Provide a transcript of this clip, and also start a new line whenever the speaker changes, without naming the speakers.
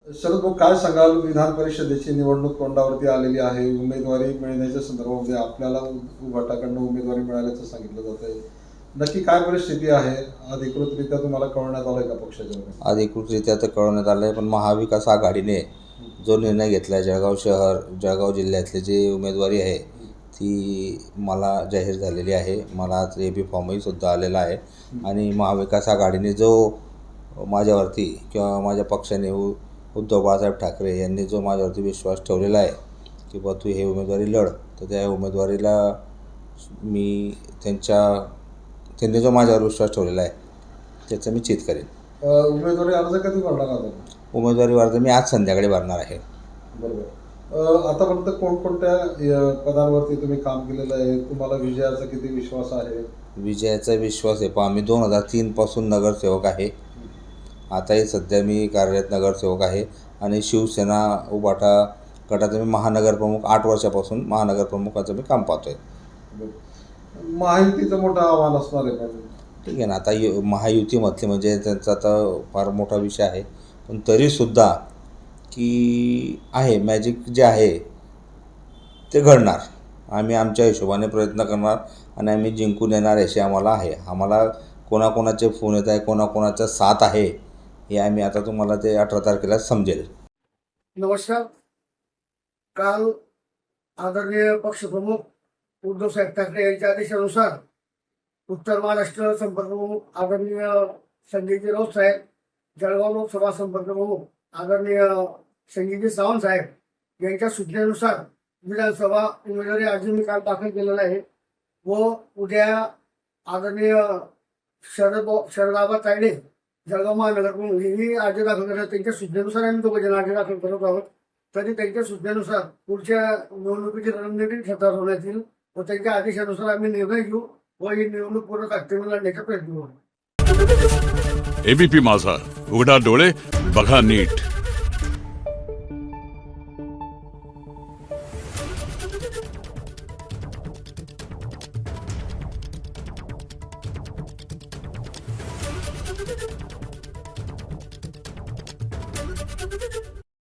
शरद भाऊ, काय सांगाल? विधान परिषदेची निवडणूक तोंडावरती आलेली आहे. उमेदवारी मिळण्याच्या संदर्भामध्ये आपल्याला उभाटाकडनं उमेदवारी मिळाल्याचं सांगितलं जात आहे. नक्की काय परिस्थिती आहे? अधिकृतरित्या तुम्हाला कळवण्यात आलंय का पक्षाच्या वतीने?
अधिकृतरित्या तर कळवण्यात आलं आहे, पण महाविकास आघाडीने जो निर्णय घेतला आहे, जळगाव शहर जळगाव जिल्ह्यातले जे उमेदवारी आहे ती मला जाहीर झालेली आहे. मला आज AB फॉर्मही सुद्धा आलेला आहे. आणि महाविकास आघाडीने जो माझ्यावरती किंवा माझ्या पक्षाने उद्धव बाळासाहेब ठाकरे यांनी जो माझ्यावरती विश्वास ठेवलेला आहे की बा तू हे उमेदवारी लढ, तर त्या उमेदवारीला मी त्यांनी जो माझ्यावर विश्वास ठेवलेला आहे त्याचं मी चित करेन.
उमेदवारी अर्ज कधी भरणार आता?
उमेदवारी अर्ज मी आज संध्याकाळी भरणार आहे.
बरोबर. आतापर्यंत कोणकोणत्या पदांवरती तुम्ही काम केलेलं आहे? तुम्हाला विजयाचा किती विश्वास आहे?
विजयाचा विश्वास आहे. पहा, मी 2003 पासून नगरसेवक आहे. आताही सध्या मी कार्यरत नगरसेवक आहे. आणि शिवसेना उभाटा गटाचा मी महानगरप्रमुख 8 वर्षापासून महानगरप्रमुखाचं मी काम पाहतो आहे.
महायुतीचं मोठं आव्हान असणार आहे पण.
ठीक आहे ना. आता महायुतीमधले म्हणजे त्यांचा आता फार मोठा विषय आहे, पण तरीसुद्धा की आहे मॅजिक जे आहे ते घडणार. आम्ही आमच्या हिशोबाने प्रयत्न करणार आणि आम्ही जिंकून येणार अशी आम्हाला आहे. आम्हाला कोणाकोणाचे फोन येत आहे, कोणाकोणाचा साथ आहे हे आम्ही आता तुम्हाला ते 18 तारखेला समजेल.
नमस्कार. काल आदरणीय पक्षप्रमुख उद्धवसाहेब ठाकरे यांच्या आदेशानुसार उत्तर महाराष्ट्र संपर्क प्रमुख आदरणीय संजयजी राऊत साहेब, जळगाव लोकसभा संपर्क प्रमुख आदरणीय संजयजी सावंत साहेब यांच्या सूचनेनुसार विधानसभा उमेदवारी अर्ज मी काल दाखल केलेला आहे व उद्या आदरणीय शरदाबा तायडे जळगाव महानगर प्रमुख हेही अर्ज दाखल करतात. त्यांच्या सूचनेनुसार आम्ही दोघं जण अर्ज दाखल करत आहोत. तरी त्यांच्या सूचनेनुसार पुढच्या निवडणुकीची रणनीती ठरवण्यात येईल व त्यांच्या आदेशानुसार आम्ही निर्णय घेऊ व ही निवडणूक पूर्ण ताकदीने लढण्याचा प्रयत्न करू.
ABP माझा, उघडा डोळे बघा नीट.